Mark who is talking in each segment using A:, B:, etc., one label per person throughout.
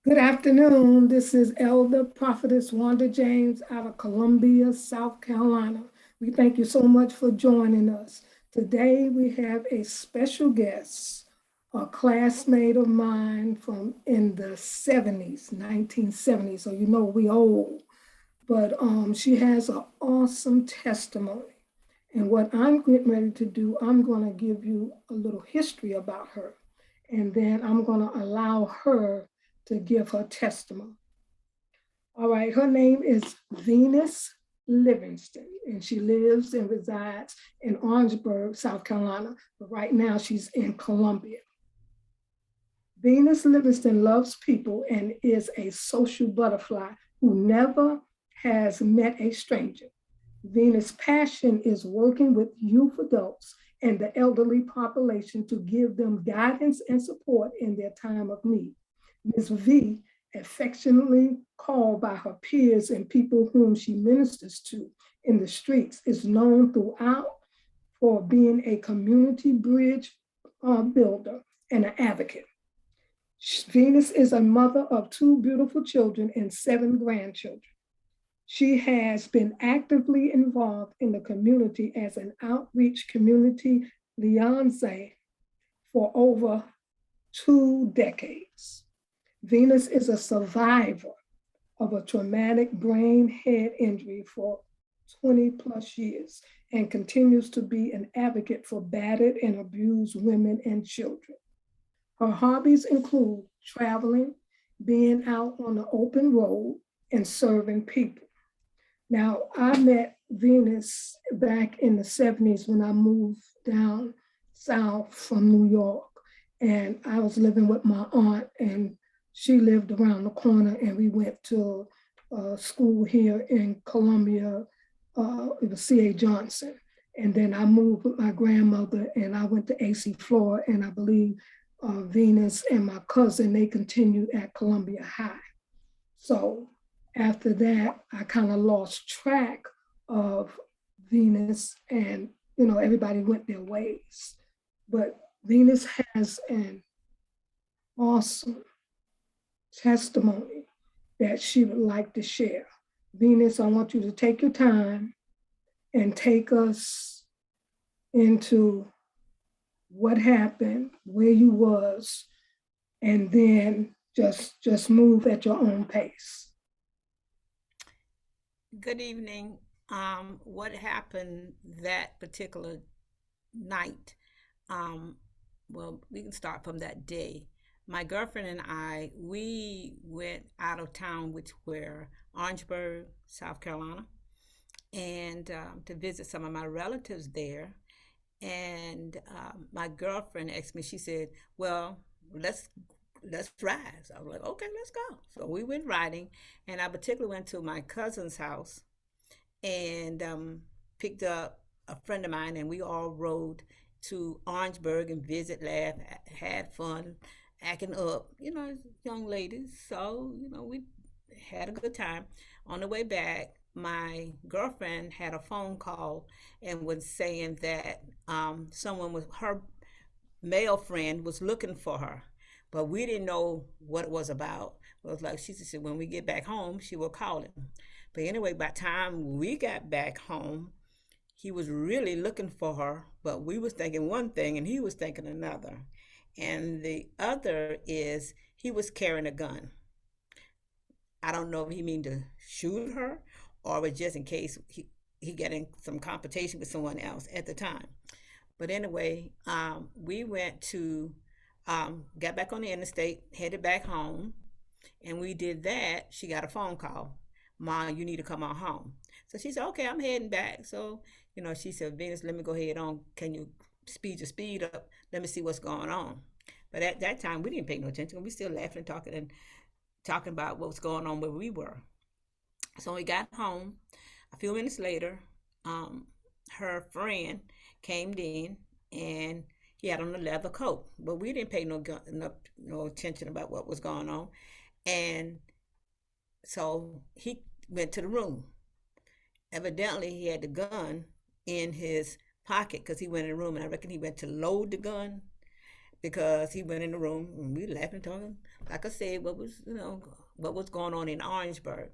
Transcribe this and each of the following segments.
A: Good afternoon. This is Elder Prophetess Wanda James out of Columbia, South Carolina. We thank you so much for joining us. Today we have a special guest, a classmate of mine from in the 70s, 1970s. So you know we old, but she has an awesome testimony. And what I'm getting ready to do, I'm going to give you a little history about her. And then I'm going to allow her to give her testimony. All right, her name is Venus Livingston, and she lives and resides in Orangeburg, South Carolina. But right now, she's in Columbia. Venus Livingston loves people and is a social butterfly who never has met a stranger. Venus' passion is working with youth adults and the elderly population to give them guidance and support in their time of need. Ms. V, affectionately called by her peers and people whom she ministers to in the streets, is known throughout for being a community bridge builder and an advocate. Venus is a mother of two beautiful children and seven grandchildren. She has been actively involved in the community as an outreach community liaison for over 2 decades. Venus is a survivor of a traumatic brain head injury for 20 plus years and continues to be an advocate for battered and abused women and children. Her hobbies include traveling, being out on the open road, and serving people. Now, I met Venus back in the 70s when I moved down south from New York. And I was living with my aunt, and she lived around the corner, and we went to school here in Columbia. It was C.A. Johnson. And then I moved with my grandmother, and I went to A.C. Flora, and I believe Venus and my cousin, they continued at Columbia High. So after that, I kind of lost track of Venus, and everybody went their ways. But Venus has an awesome testimony that she would like to share. Venus, I want you to take your time and take us into what happened, where you was, and then just move at your own pace.
B: Good evening. What happened that particular night? Um, well, we can start from that day. My girlfriend and I, we went out of town, which were Orangeburg, South Carolina, and to visit some of my relatives there. And my girlfriend asked me. She said, "Well, let's ride." So I was like, "Okay, let's go." So we went riding, and I particularly went to my cousin's house and picked up a friend of mine, and we all rode to Orangeburg and visit, laugh, had fun, acting up, young ladies. So we had a good time. On the way back, my girlfriend had a phone call and was saying that someone was her male friend was looking for her, but we didn't know what it was about. It was like she said, when we get back home, she will call him. But anyway, by the time we got back home, he was really looking for her, but we was thinking one thing and he was thinking another. And the other is he was carrying a gun. I don't know if he mean to shoot her or was just in case he get in some competition with someone else at the time. But anyway, we went to got back on the interstate, headed back home, and we did that. She got a phone call. Ma, you need to come on home. So she said, okay, I'm heading back. So, she said, Venus, let me go ahead on. Can you speed your speed up? Let me see what's going on. But at that time, we didn't pay no attention. We still laughing and talking about what was going on where we were. So we got home. A few minutes later, um, her friend came in and he had on a leather coat, but we didn't pay no attention about what was going on. And so he went to the room. Evidently, he had the gun in his pocket because he went in the room, and I reckon he went to load the gun. because he went in the room and we laughing, talking. Like I said, what was going on in Orangeburg.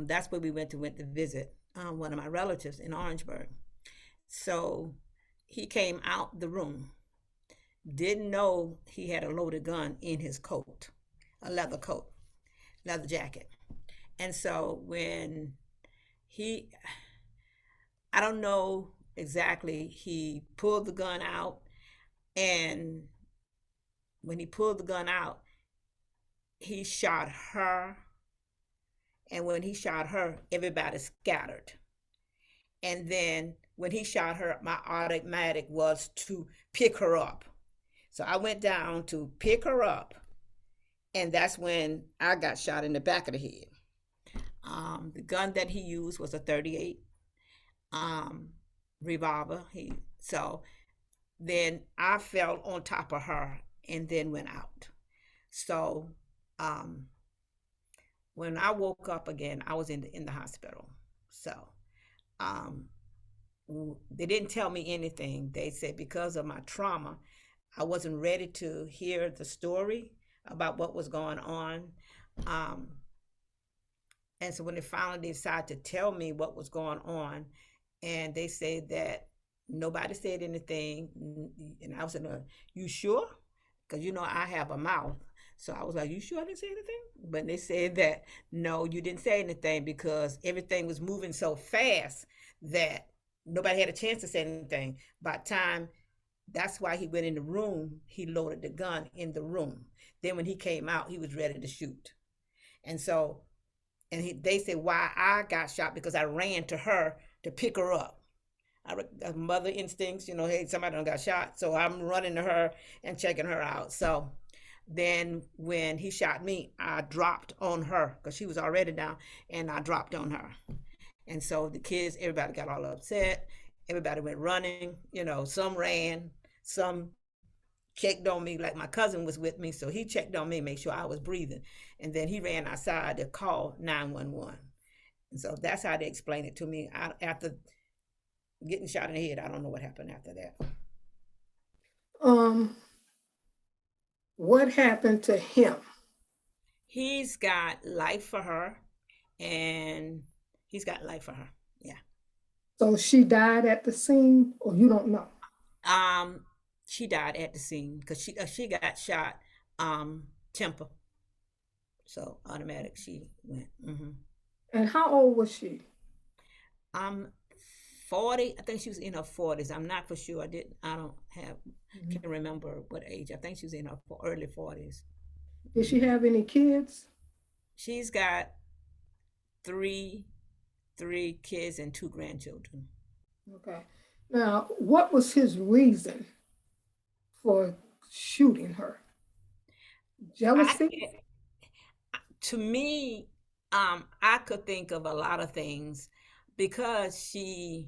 B: That's where we went to visit one of my relatives in Orangeburg. So he came out the room, didn't know he had a loaded gun in his coat, a leather coat, leather jacket. And so when he, I don't know exactly, he pulled the gun out. And when he pulled the gun out, he shot her. And when he shot her, everybody scattered. And then when he shot her, my automatic was to pick her up. So I went down to pick her up, and that's when I got shot in the back of the head. The gun that he used was a 38 um, revolver. So then I fell on top of her and then went out. So um, when I woke up again, I was in the hospital. So um, they didn't tell me anything. They said because of my trauma, I wasn't ready to hear the story about what was going on. Um, and so when they finally decided to tell me what was going on, and they said that nobody said anything, and I was like, "You sure?" Because I have a mouth. So I was like, "You sure I didn't say anything?" But they said that no, you didn't say anything because everything was moving so fast that nobody had a chance to say anything. By the time that's why he went in the room, he loaded the gun in the room. Then when he came out, he was ready to shoot. And so, they said why I got shot because I ran to her to pick her up. Mother instincts, hey, somebody done got shot. So I'm running to her and checking her out. So then when he shot me, I dropped on her because she was already down, and I dropped on her. And so the kids, everybody got all upset. Everybody went running. Some ran, some checked on me. Like my cousin was with me, so he checked on me, make sure I was breathing. And then he ran outside to call 911. And so that's how they explained it to me. After getting shot in the head, I don't know what happened after that.
A: Um, what happened to him?
B: He's got life for her, and he's got life for her. Yeah.
A: So she died at the scene, or you don't know?
B: Um, she died at the scene because she got shot, temper. So automatic, she went.
A: And how old was she?
B: Um, 40. I think she was in her 40s. I'm not for sure. I don't have.
A: Mhm.
B: Can't remember what age. I think she was in her early 40s.
A: Did she have any kids?
B: She's got three three kids and two grandchildren.
A: Okay. Now, what was his reason for shooting her?
B: I
A: Jealousy?
B: To me, I could think of a lot of things because she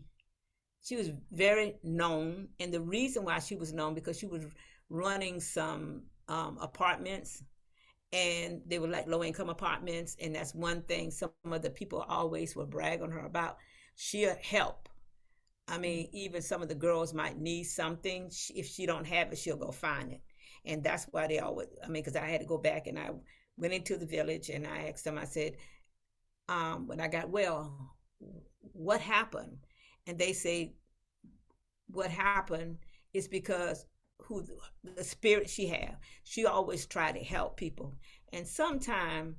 B: was very known, and the reason why she was known because she was running some apartments, and they were like low income apartments, and that's one thing some of the people always would brag on her about. She'll help. I mean, even some of the girls might need something. If she don't have it, she'll go find it. And that's why they always, I mean, because I had to go back and I went into the village and I asked them, I said, when I got well, what happened? And they say, what happened is because who the spirit she have. She always try to help people. And sometimes,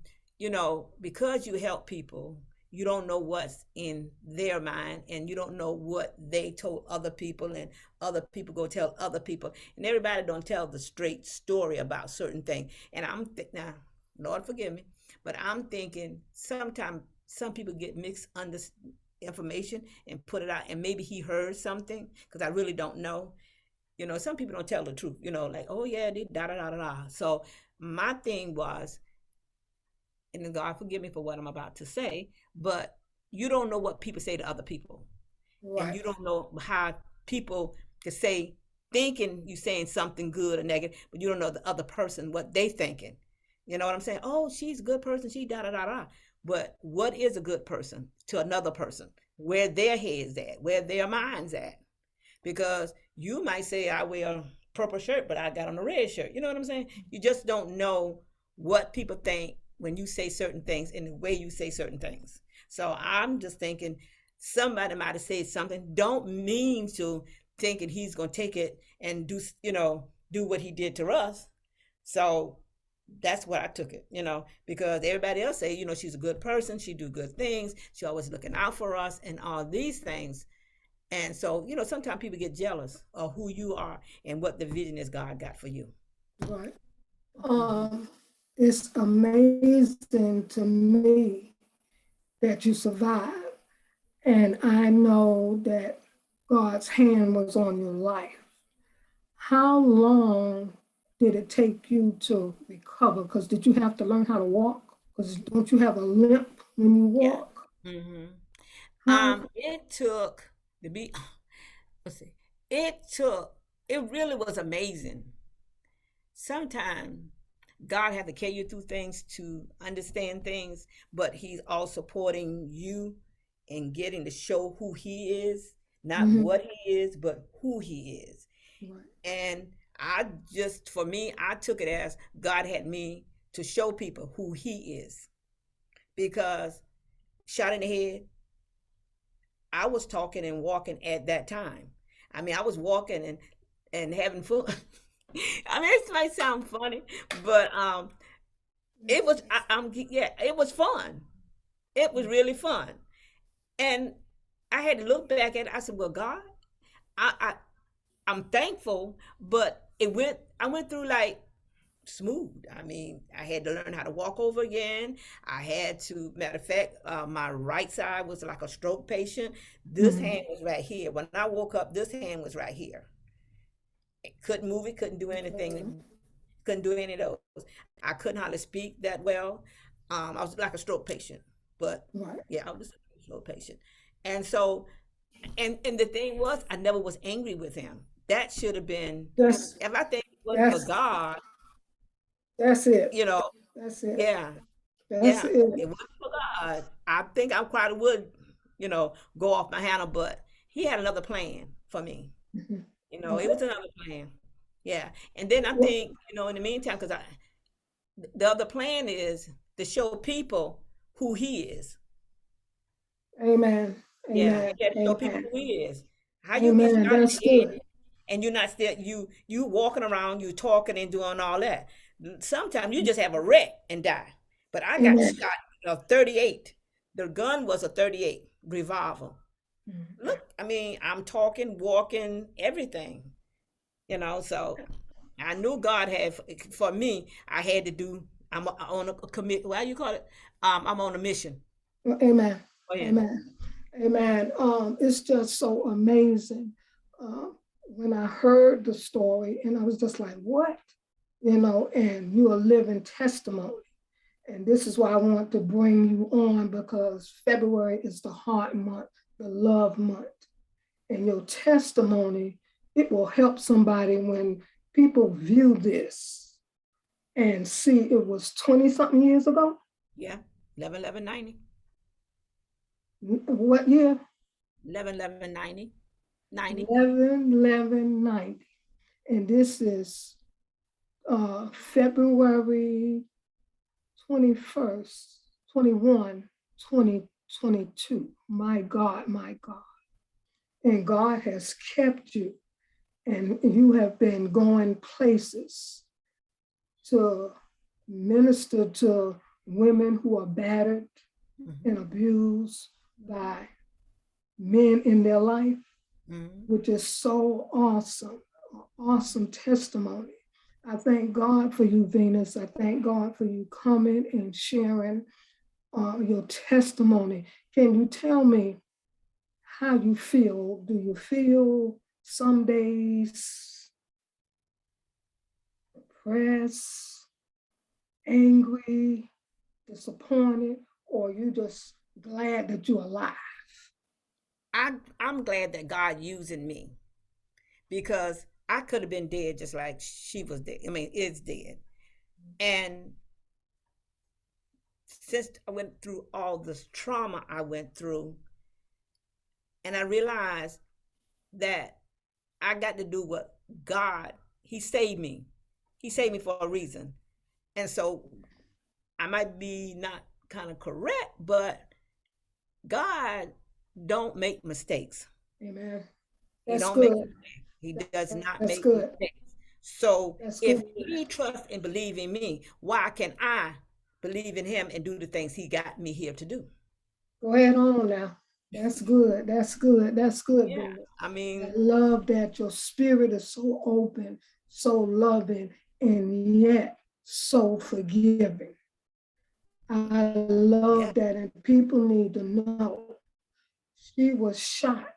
B: because you help people, you don't know what's in their mind and you don't know what they told other people and other people go tell other people and everybody don't tell the straight story about certain things. And now, Lord forgive me, but I'm thinking sometimes some people get mixed under information and put it out and maybe he heard something because I really don't know. Some people don't tell the truth, like, oh yeah, they da da da da da. So my thing was, and God forgive me for what I'm about to say, but you don't know what people say to other people. And
A: Right.
B: you don't know how people can say, thinking you saying something good or negative, but you don't know the other person, what they thinking. You know what I'm saying? Oh, she's a good person, she da da da da. But what is a good person to another person? Where their head's at, where their mind's at. Because you might say, I wear purple shirt, but I got on a red shirt. You know what I'm saying? You just don't know what people think when you say certain things and the way you say certain things. So I'm just thinking somebody might have said something. Don't mean to thinking he's gonna take it and do do what he did to us. So that's what I took it, because everybody else say, she's a good person, she do good things, she always looking out for us and all these things. And so, sometimes people get jealous of who you are and what the vision is God got for you.
A: Right.
B: Mm-hmm.
A: Um, it's amazing to me that you survived. And I know that God's hand was on your life. How long did it take you to recover? Because did you have to learn how to walk? Because don't you have a limp when you
B: Yeah.
A: walk?
B: Mm-hmm.
A: How?
B: It took to be, let's see, it took, it really was amazing. Sometimes God had to carry you through things to understand things, but He's all supporting you in getting to show who He is, not
A: Mhm.
B: what He is, but who He is.
A: Right.
B: And for me, I took it as God had me to show people who He is. Because shot in the head, I was talking and walking at that time. I mean, I was walking and having fun. I mean, it might sound funny, but it was yeah, it was fun. It was really fun, and I had to look back at it. I said, "Well, God, I, I I'm thankful, but I went through like smooth. I mean, I had to learn how to walk over again. I had to, matter of fact, my right side was like a stroke patient. This
A: Mhm.
B: hand was right here. When I woke up, this hand was right here. It couldn't move it, couldn't do
A: Okay.
B: anything, couldn't do any of those. I couldn't hardly speak that well. I was like a stroke patient, but
A: Right.
B: yeah, I was a stroke patient. And so, and the thing was, I never was angry with him. That should have been,
A: That's
B: if I think it wasn't for
A: that's
B: God,
A: that's it.
B: you know,
A: That's it.
B: yeah,
A: That's
B: yeah,
A: it.
B: it wasn't for God. I think I probably would, go off my handle, but He had another plan for me.
A: Mhm.
B: It
A: Right.
B: was another plan. Yeah, and then I
A: Well,
B: think, in the meantime, because the other plan is to show people who He is.
A: amen.
B: Yeah,
A: Amen.
B: He had to show people
A: Amen.
B: who He is. How you get
A: Amen.
B: shot in
A: That's
B: the head
A: good.
B: and you're not still you walking around, you talking and doing all that. Sometimes you just have a wreck and die. But I got
A: Amen.
B: shot 38. The gun was a 38 revolver.
A: Mhm.
B: Look, I mean, I'm talking, walking, everything. So I knew God had for me. I had to do. I'm on a commit. Why you call it? I'm on a mission.
A: Well, amen.
B: Go ahead.
A: Amen. Amen. It's just so amazing. When I heard the story, and I was just like, what? And you're a living testimony. And this is why I want to bring you on because February is the heart month, the love month. And your testimony, it will help somebody when people view this and see it was 20 something years ago.
B: Yeah, 11 11 90.
A: What year?
B: 11 11 90 90.
A: 11/11/90. And this is February 21st, 21, 2022. My God, my God. And God has kept you, and you have been going places to minister to women who are battered and
B: Mm-hmm.
A: abused by men in their life,
B: Mm-hmm.
A: which is so awesome, awesome testimony. I thank God for you, Venus. I thank God for you coming and sharing your testimony. Can you tell me how you feel? Do you feel some days depressed, angry, disappointed, or you just glad that you're alive?
B: I'm glad that God using me because I could have been dead just like she was dead. I mean, is dead. And since I went through all this trauma I went through, and I realized that I got to do what God he saved me. He saved me for a reason. And so I might be not kind of correct, but God don't make mistakes.
A: Amen.
B: He
A: That's
B: don't make
A: good.
B: mistakes. He does not
A: That's
B: make
A: good.
B: mistakes. So
A: That's
B: if
A: good.
B: he trusts and believes in me, why can I believe in him and do the things he got me here to do?
A: Go ahead on now. That's good. That's good. That's good,
B: Yeah.
A: Venus.
B: I
A: I
B: mean,
A: love that your spirit is so open, so loving, and yet so forgiving. I
B: yeah.
A: love that, and people need to know she was shot,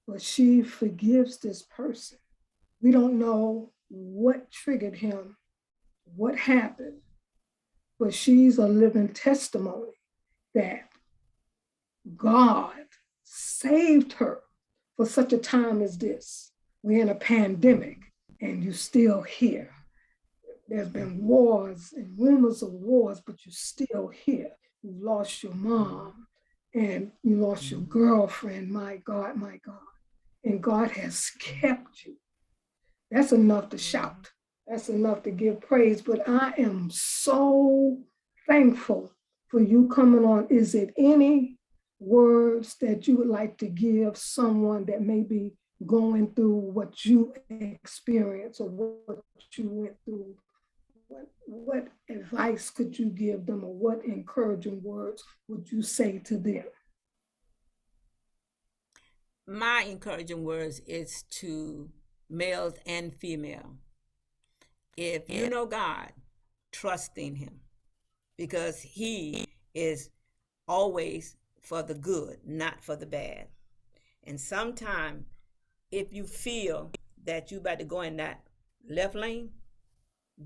A: but she forgives this person. We don't know what triggered him, what happened, but she's a living testimony that God saved her for such a time as this. We're in a pandemic and you're still here. There's been wars and rumors of wars, but you're still here. You lost your mom and you lost your girlfriend. My God, my God. And God has kept you. That's enough to shout. That's enough to give praise. But I am so thankful for you coming on. Is it any words that you would like to give someone that may be going through what you experienced or what you went through? What advice could you give them, or what encouraging words would you say to them?
B: My encouraging words is to males and female. If you know God, trust in him because he is always for the good, not for the bad. And sometimes if you feel that you about to go in that left lane,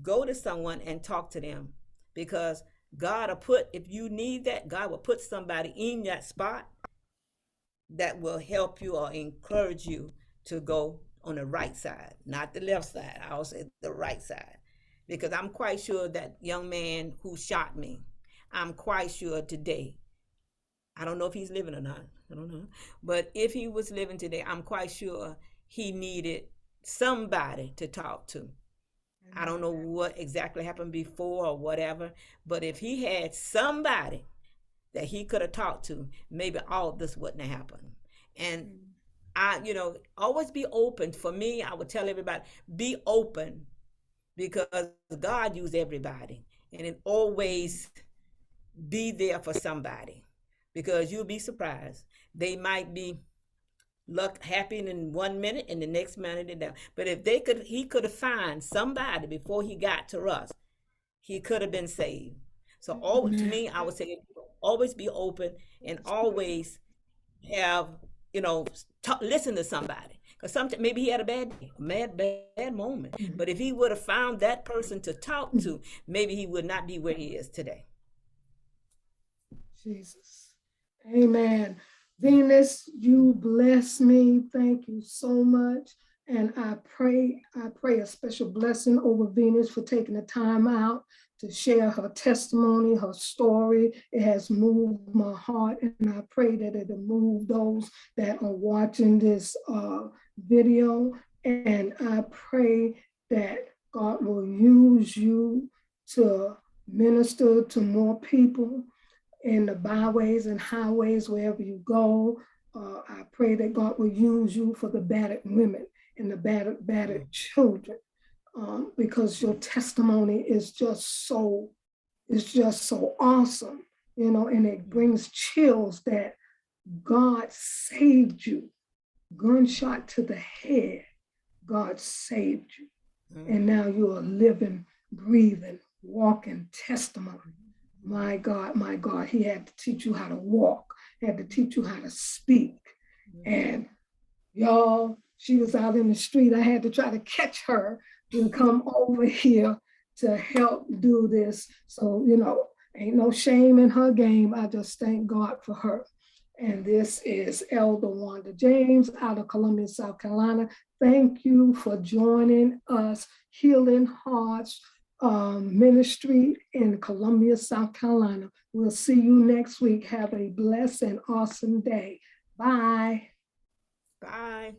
B: go to someone and talk to them because God will put, if you need that, God will put somebody in that spot that will help you or encourage you to go on the right side, not the left side. I'll say the right side. Because I'm quite sure that young man who shot me, I'm quite sure today, I don't know if he's living or not, I don't know. But if he was living today, I'm quite sure he needed somebody to talk to. I don't know what exactly happened before or whatever, but if he had somebody that he could have talked to, maybe all this wouldn't have happened. And always be open. For me, I would tell everybody, be open because God used everybody. And it always be there for somebody because you'll be surprised. They might be luck happy in 1 minute and the next minute they're down. But if he could have found somebody before he got to us, he could have been saved. So all to
A: Amen.
B: me, I would say always be open and always have listen to somebody because sometimes maybe he had a bad day, bad moment. But if he would have found that person to talk to, maybe he would not be where he is today.
A: Jesus. Amen. Venus, you bless me. Thank you so much. And I pray a special blessing over Venus for taking the time out to share her testimony, her story. It has moved my heart, and I pray that it'll move those that are watching this video. And I pray that God will use you to minister to more people in the byways and highways, wherever you go. I pray that God will use you for the battered women and the battered children, because your testimony is just so awesome, and it brings chills that God saved you. Gunshot to the head, God saved you. And now you're a living, breathing, walking testimony. My God, he had to teach you how to walk, he had to teach you how to speak. And y'all, she was out in the street. I had to try to catch her to come over here to help do this. So, ain't no shame in her game. I just thank God for her. And this is Elder Wanda James out of Columbia, South Carolina. Thank you for joining us, Healing Hearts Ministry in Columbia, South Carolina. We'll see you next week. Have a blessed and awesome day. Bye.
B: Bye.